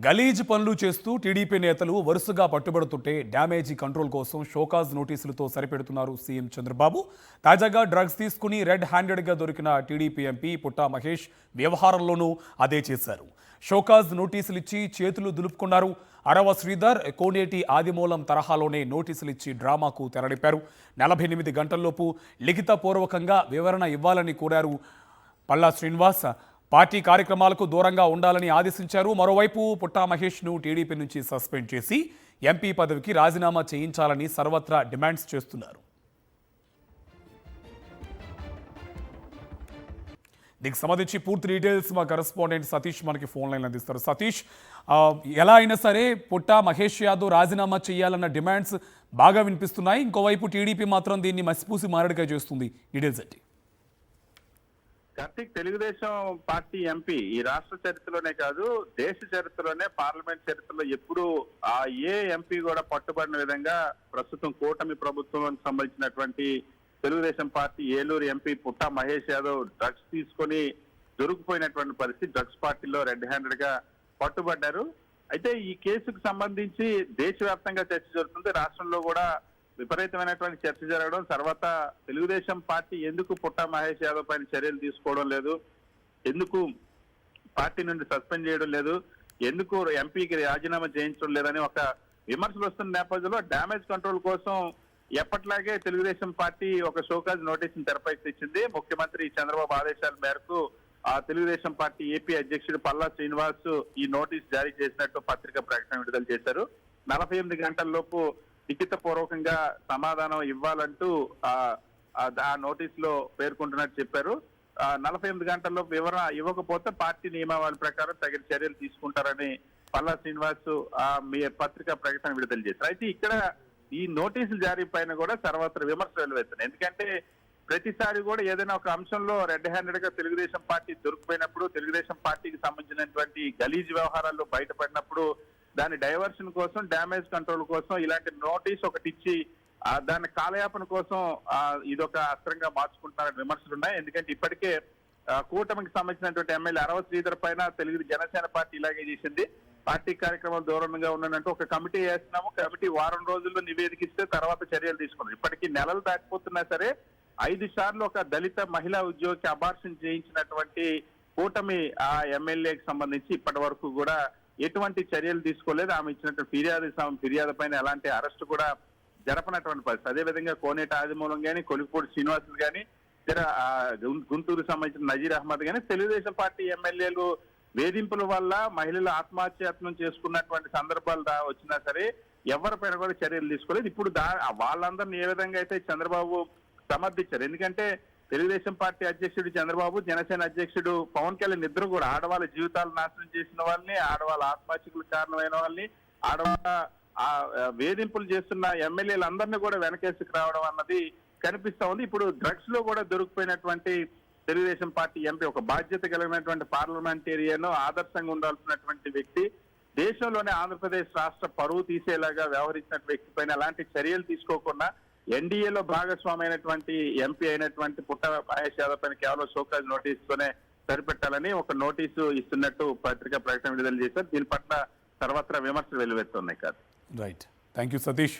గలీజ్ పనులు చేస్తూ టీడీపీ నేతలు వరుసగా పట్టుబడుతుంటే డ్యామేజీ కంట్రోల్ కోసం షోకాజ్ నోటీసులతో సరిపెడుతున్నారు సీఎం చంద్రబాబు. తాజాగా డ్రగ్స్ తీసుకుని రెడ్ హ్యాండెడ్గా దొరికిన టీడీపీ ఎంపీ పుట్టా మహేష్ వ్యవహారంలోనూ అదే చేశారు. షోకాజ్ నోటీసులిచ్చి చేతులు దులుపుకున్నారు. అరవ శ్రీధర్, కోనేటి ఆదిమూలం తరహాలోనే నోటీసులిచ్చి డ్రామాకు తెరలేపారు. 48 గంటల్లోపు లిఖితపూర్వకంగా వివరణ ఇవ్వాలని కోరారు. పల్లా శ్రీనివాస్ పార్టీ కార్యక్రమాలకు దూరంగా ఉండాలని ఆదేశించారు. మరోవైపు పుట్టా మహేష్ను టీడీపీ నుంచి సస్పెండ్ చేసి ఎంపీ పదవికి రాజీనామా చేయించాలని సర్వత్రా డిమాండ్స్ చేస్తున్నారు. దీనికి సంబంధించి పూర్తి డీటెయిల్స్ మా కరెస్పాండెంట్ సతీష్ మనకి ఫోన్ లైన్ అందిస్తారు. సతీష్, ఎలా అయినా సరే పుట్టా మహేష్ యాదవ్ రాజీనామా చేయాలన్న డిమాండ్స్ బాగా వినిపిస్తున్నాయి. ఇంకోవైపు టీడీపీ మాత్రం దీన్ని మసిపూసి మారడిగా చేస్తుంది. డీటెయిల్స్ ఏంటి? కార్తీక్, తెలుగుదేశం పార్టీ ఎంపీ ఈ రాష్ట్ర చరిత్రలోనే కాదు దేశ చరిత్రలోనే, పార్లమెంట్ చరిత్రలో ఎప్పుడు ఏ ఎంపీ కూడా పట్టుబడిన విధంగా ప్రస్తుతం కూటమి ప్రభుత్వానికి సంబంధించినటువంటి తెలుగుదేశం పార్టీ ఏలూరు ఎంపీ పుట్టా మహేష్ యాదవ్ డ్రగ్స్ తీసుకొని దొరికిపోయినటువంటి పరిస్థితి. డ్రగ్స్ పార్టీలో రెడ్ హ్యాండెడ్ గా పట్టుబడ్డారు. అయితే ఈ కేసుకు సంబంధించి దేశవ్యాప్తంగా చర్చ జరుగుతుంది. రాష్ట్రంలో కూడా విపరీతమైనటువంటి చర్చ జరగడం, తర్వాత తెలుగుదేశం పార్టీ ఎందుకు పుట్టా మహేష్ యాదవ్ పైన చర్యలు తీసుకోవడం లేదు, ఎందుకు పార్టీ నుండి సస్పెండ్ చేయడం లేదు, ఎందుకు ఎంపీకి రాజీనామా చేయించడం లేదని ఒక విమర్శలు వస్తున్న నేపథ్యంలో డ్యామేజ్ కంట్రోల్ కోసం ఎప్పట్లాగే తెలుగుదేశం పార్టీ ఒక షోకాజ్ నోటీసును తెరపైకి తెచ్చింది. ముఖ్యమంత్రి చంద్రబాబు ఆదేశాల మేరకు తెలుగుదేశం పార్టీ ఏపీ అధ్యక్షుడు పల్లా శ్రీనివాస్ ఈ నోటీస్ జారీ చేసినట్టు పత్రికా ప్రకటన విడుదల చేశారు. 48 గంటల్లోపు లిఖిత పూర్వకంగా సమాధానం ఇవ్వాలంటూ ఆ నోటీస్ లో పేర్కొంటున్నట్టు చెప్పారు. 48 గంటల్లో వివరణ ఇవ్వకపోతే పార్టీ నియమావళి ప్రకారం తగిన చర్యలు తీసుకుంటారని పల్లా శ్రీనివాస్ మీ పత్రికా ప్రకటన విడుదల చేశారు. అయితే ఇక్కడ ఈ నోటీసులు జారీ పైన కూడా సర్వత్ర విమర్శలు వెలువెత్తున్నాయి. ఎందుకంటే ప్రతిసారి కూడా ఏదైనా ఒక అంశంలో రెడ్ హ్యాండెడ్ గా తెలుగుదేశం పార్టీ దొరికిపోయినప్పుడు, తెలుగుదేశం పార్టీకి సంబంధించినటువంటి గలీజ్ వ్యవహారాల్లో బయటపడినప్పుడు దాని డైవర్షన్ కోసం, డ్యామేజ్ కంట్రోల్ కోసం ఇలాంటి నోటీస్ ఒకటి ఇచ్చి దాని కాలయాపన కోసం ఇదొక అస్త్రంగా మార్చుకుంటున్నారని విమర్శలు ఉన్నాయి. ఎందుకంటే ఇప్పటికే కూటమికి సంబంధించినటువంటి ఎమ్మెల్యే అరవ శ్రీధర్ పైన తెలుగు జనసేన పార్టీ ఇలాగే చేసింది. పార్టీ కార్యక్రమాలు దూరంగా ఉన్నానంటూ ఒక కమిటీ వేస్తున్నాము, కమిటీ వారం రోజుల్లో నివేదిక ఇస్తే తర్వాత చర్యలు తీసుకున్నారు. ఇప్పటికీ నెలలు దాటిపోతున్నా సరే 5 సార్లు ఒక దళిత మహిళా ఉద్యోగికి అబార్షన్ చేయించినటువంటి కూటమి ఎమ్మెల్యేకి సంబంధించి ఇప్పటి వరకు కూడా ఎటువంటి చర్యలు తీసుకోలేదు. ఆమె ఇచ్చినటువంటి ఫిర్యాదు పైన ఎలాంటి అరెస్టు కూడా జరపనటువంటి పరిస్థితి. అదేవిధంగా కోనేటి ఆదిమూలం గానీ, కొలిపూడి శ్రీనివాసులు గానీ, గుంటూరు సంబంధించిన నజీర్ అహ్మద్ గానీ తెలుగుదేశం పార్టీ ఎమ్మెల్యేలు వేధింపుల వల్ల మహిళలు ఆత్మహత్యాయత్నం చేసుకున్నటువంటి సందర్భాలు వచ్చినా సరే ఎవరిపైన కూడా చర్యలు తీసుకోలేదు. ఇప్పుడు వాళ్ళందరినీ ఏ విధంగా అయితే చంద్రబాబు సమర్థించారు. ఎందుకంటే తెలుగుదేశం పార్టీ అధ్యక్షుడు చంద్రబాబు, జనసేన అధ్యక్షుడు పవన్ కళ్యాణ్ ఇద్దరు కూడా ఆడవాళ్ళ జీవితాలు నాశనం చేసిన వాళ్ళని, ఆడవాళ్ళ ఆత్మహత్యకు కారణమైన వాళ్ళని, ఆడవాళ్ళ వేధింపులు చేస్తున్న ఎమ్మెల్యేలందరినీ కూడా వెనకేసుకు రావడం అన్నది కనిపిస్తా ఉంది. ఇప్పుడు డ్రగ్స్ లో కూడా దొరికిపోయినటువంటి తెలుగుదేశం పార్టీ ఎంపీ ఒక బాధ్యత కలిగినటువంటి పార్లమెంటేరియన్, ఆదర్శంగా ఉండాల్సినటువంటి వ్యక్తి, దేశంలోనే ఆంధ్రప్రదేశ్ రాష్ట్ర పరువు తీసేలాగా వ్యవహరించిన వ్యక్తి పైన ఎలాంటి చర్యలు తీసుకోకుండా ఎన్డీఏలో భాగస్వామి అయినటువంటి ఎంపీ అయినటువంటి పుట్టా మహేష్ యాదవ్ పైన కేవలం షోకాజ్ నోటీసుతోనే సరిపెట్టాలని ఒక నోటీసు ఇస్తున్నట్టు పత్రికా ప్రకటన విడుదల చేశారు. దీని పట్ల సర్వత్రా విమర్శలు వెల్లువెత్తున్నాయి కాదు. Right, thank you Satish.